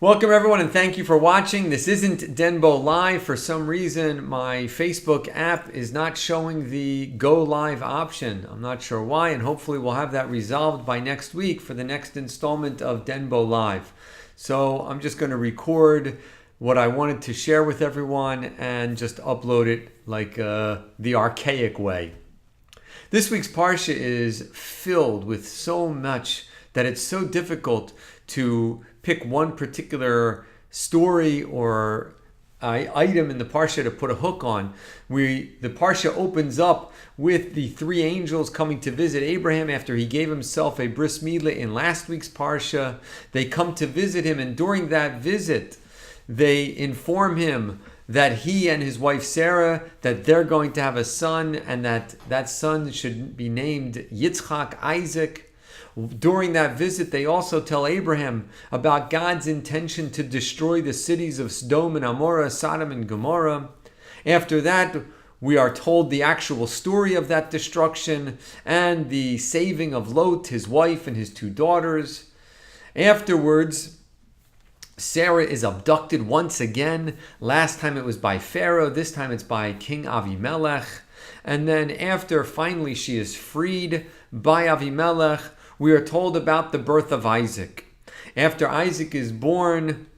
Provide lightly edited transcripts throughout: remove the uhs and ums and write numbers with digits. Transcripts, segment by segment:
Welcome everyone and thank you for watching. This isn't Denbo Live. For some reason, my Facebook app is not showing the go live option. I'm not sure why, and hopefully we'll have that resolved by next week for the next installment of Denbo Live. So I'm just going to record what I wanted to share with everyone and just upload it like the archaic way. This week's Parsha is filled with so much that it's so difficult to pick one particular story or item in the Parsha to put a hook on. The Parsha opens up with the three angels coming to visit Abraham after he gave himself a bris milah in last week's Parsha. They come to visit him, and during that visit, they inform him that he and his wife Sarah, that they're going to have a son, and that son should be named Yitzchak, Isaac. During that visit, they also tell Abraham about God's intention to destroy the cities of Sodom and Amorah, Sodom and Gomorrah. After that, we are told the actual story of that destruction and the saving of Lot, his wife, and his two daughters. Afterwards, Sarah is abducted once again. Last time it was by Pharaoh. This time it's by King Avimelech. And then after finally she is freed by Avimelech, we are told about the birth of Isaac. After Isaac is born,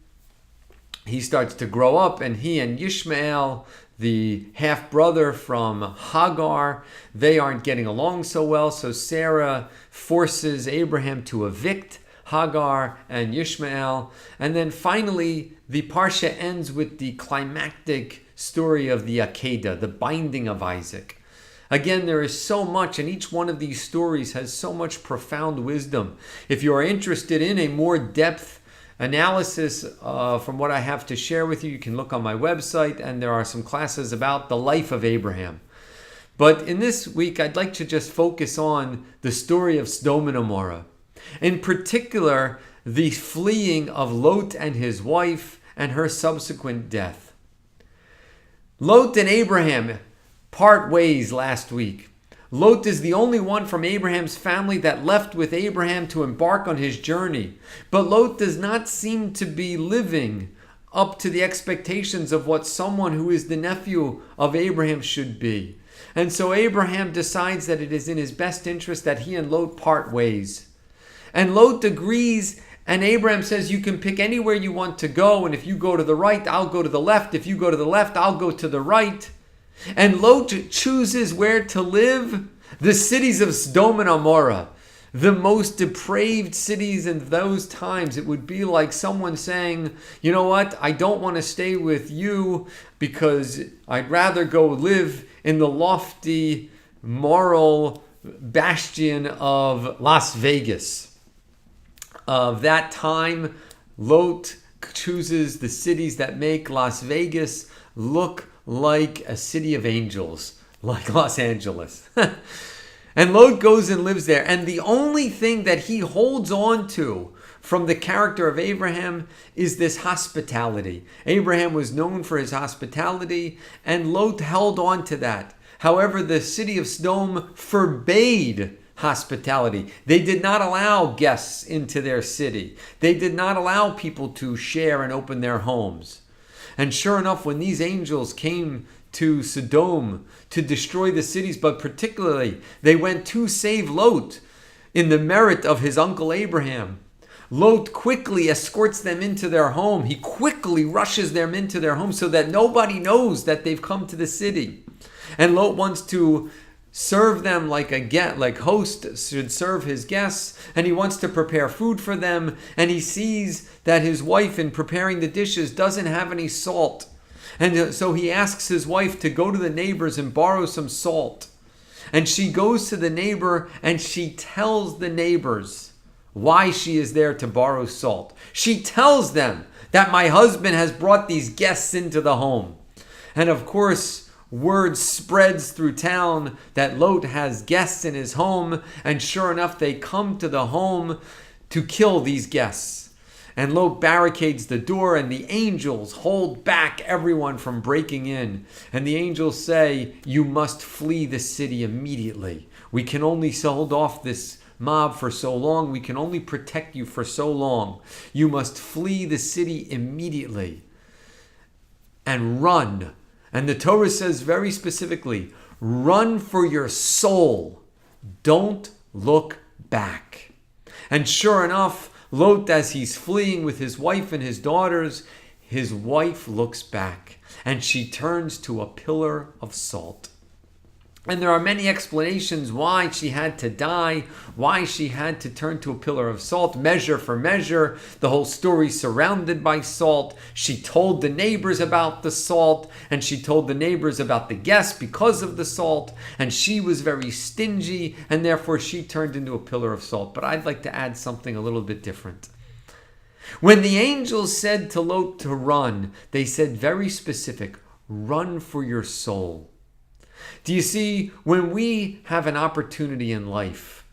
he starts to grow up, and he and Ishmael, the half-brother from Hagar, they aren't getting along so well, so Sarah forces Abraham to evict Hagar and Ishmael. And then finally, the Parsha ends with the climactic story of the Akedah, the binding of Isaac. Again, there is so much, and each one of these stories has so much profound wisdom. If you are interested in a more depth analysis from what I have to share with you, you can look on my website, and there are some classes about the life of Abraham. But in this week, I'd like to just focus on the story of Sodom and Amorah. In particular, the fleeing of Lot and his wife and her subsequent death. Lot and Abraham part ways last week. Lot is the only one from Abraham's family that left with Abraham to embark on his journey. But Lot does not seem to be living up to the expectations of what someone who is the nephew of Abraham should be. And so Abraham decides that it is in his best interest that he and Lot part ways. And Lot agrees, and Abraham says, you can pick anywhere you want to go, and if you go to the right, I'll go to the left. If you go to the left, I'll go to the right. And Lot chooses where to live, the cities of Sodom and Amorah, the most depraved cities in those times. It would be like someone saying, you know what, I don't want to stay with you because I'd rather go live in the lofty moral bastion of Las Vegas. Of that time, Lot chooses the cities that make Las Vegas look like a city of angels, like Los Angeles. And Lot goes and lives there. And the only thing that he holds on to from the character of Abraham is this hospitality. Abraham was known for his hospitality, and Lot held on to that. However, the city of Sodom forbade hospitality. They did not allow guests into their city. They did not allow people to share and open their homes. And sure enough, when these angels came to Sodom to destroy the cities, but particularly they went to save Lot in the merit of his uncle Abraham, Lot quickly escorts them into their home. He quickly rushes them into their home so that nobody knows that they've come to the city. And Lot wants to serve them like host should serve his guests, and he wants to prepare food for them, and he sees that his wife, in preparing the dishes, doesn't have any salt. And so he asks his wife to go to the neighbors and borrow some salt. And she goes to the neighbor and she tells the neighbors why she is there to borrow salt. She tells them that my husband has brought these guests into the home. And of course, word spreads through town that Lot has guests in his home, and sure enough, they come to the home to kill these guests. And Lot barricades the door, and the angels hold back everyone from breaking in. And the angels say, you must flee the city immediately. We can only hold off this mob for so long. We can only protect you for so long. You must flee the city immediately and run. And the Torah says very specifically, run for your soul. Don't look back. And sure enough, Lot, as he's fleeing with his wife and his daughters, his wife looks back and she turns to a pillar of salt. And there are many explanations why she had to die, why she had to turn to a pillar of salt, measure for measure. The whole story surrounded by salt. She told the neighbors about the salt, and she told the neighbors about the guests because of the salt. And she was very stingy, and therefore she turned into a pillar of salt. But I'd like to add something a little bit different. When the angels said to Lot to run, they said very specific, run for your soul. Do you see, when we have an opportunity in life,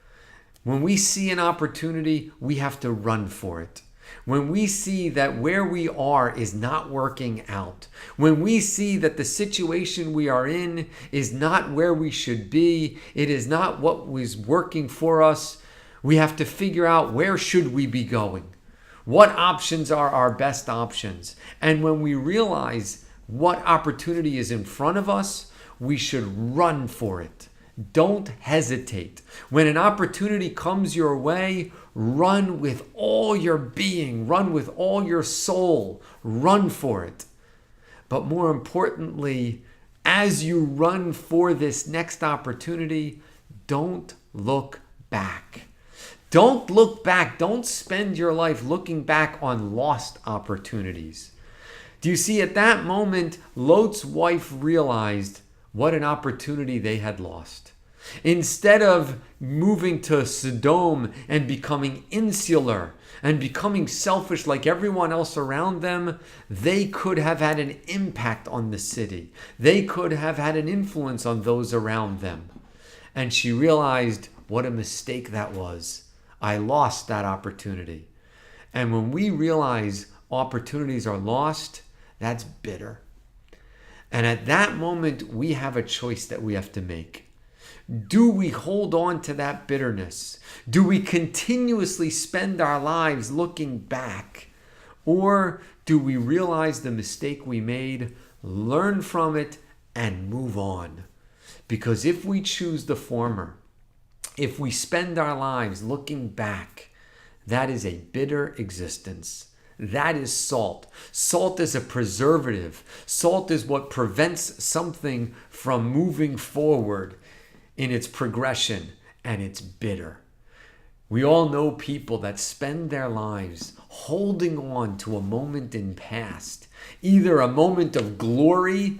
when we see an opportunity, we have to run for it. When we see that where we are is not working out, when we see that the situation we are in is not where we should be, it is not what was working for us, we have to figure out where should we be going. What options are our best options? And when we realize what opportunity is in front of us, we should run for it. Don't hesitate. When an opportunity comes your way, run with all your being, run with all your soul, run for it. But more importantly, as you run for this next opportunity, don't look back. Don't look back. Don't spend your life looking back on lost opportunities. Do you see, at that moment, Lot's wife realized what an opportunity they had lost. Instead of moving to Sodom and becoming insular and becoming selfish like everyone else around them, they could have had an impact on the city. They could have had an influence on those around them. And she realized what a mistake that was. I lost that opportunity. And when we realize opportunities are lost, that's bitter. And at that moment, we have a choice that we have to make. Do we hold on to that bitterness? Do we continuously spend our lives looking back? Or do we realize the mistake we made, learn from it, and move on? Because if we choose the former, if we spend our lives looking back, that is a bitter existence. That is salt. Salt is a preservative. Salt is what prevents something from moving forward in its progression, and it's bitter. We all know people that spend their lives holding on to a moment in past, either a moment of glory,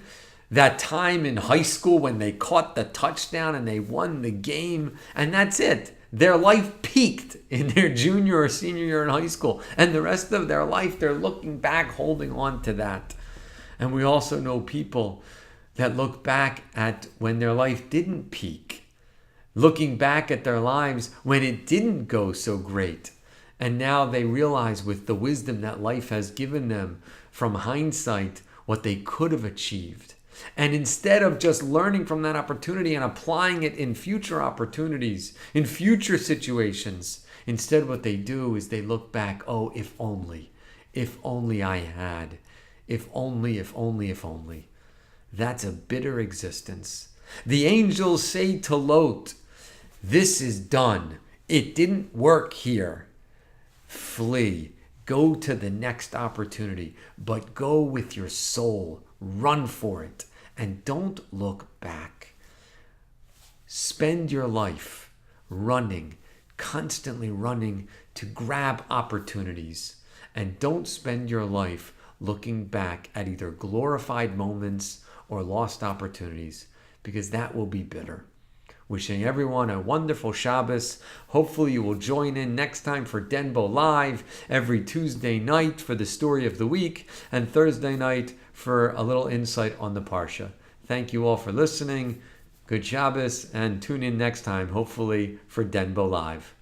that time in high school when they caught the touchdown and they won the game, and that's it. Their life peaked in their junior or senior year in high school. And the rest of their life, they're looking back, holding on to that. And we also know people that look back at when their life didn't peak. Looking back at their lives when it didn't go so great. And now they realize, with the wisdom that life has given them from hindsight, what they could have achieved. And instead of just learning from that opportunity and applying it in future opportunities, in future situations, instead what they do is they look back, oh, if only I had, if only. That's a bitter existence. The angels say to Lot, this is done. It didn't work here. Flee. Go to the next opportunity, but go with your soul. Run for it. And don't look back. Spend your life running, constantly running to grab opportunities. And don't spend your life looking back at either glorified moments or lost opportunities, because that will be bitter. Wishing everyone a wonderful Shabbos. Hopefully you will join in next time for Denbo Live every Tuesday night for the story of the week, and Thursday night for a little insight on the Parsha. Thank you all for listening. Good Shabbos, and tune in next time, hopefully, for Denbo Live.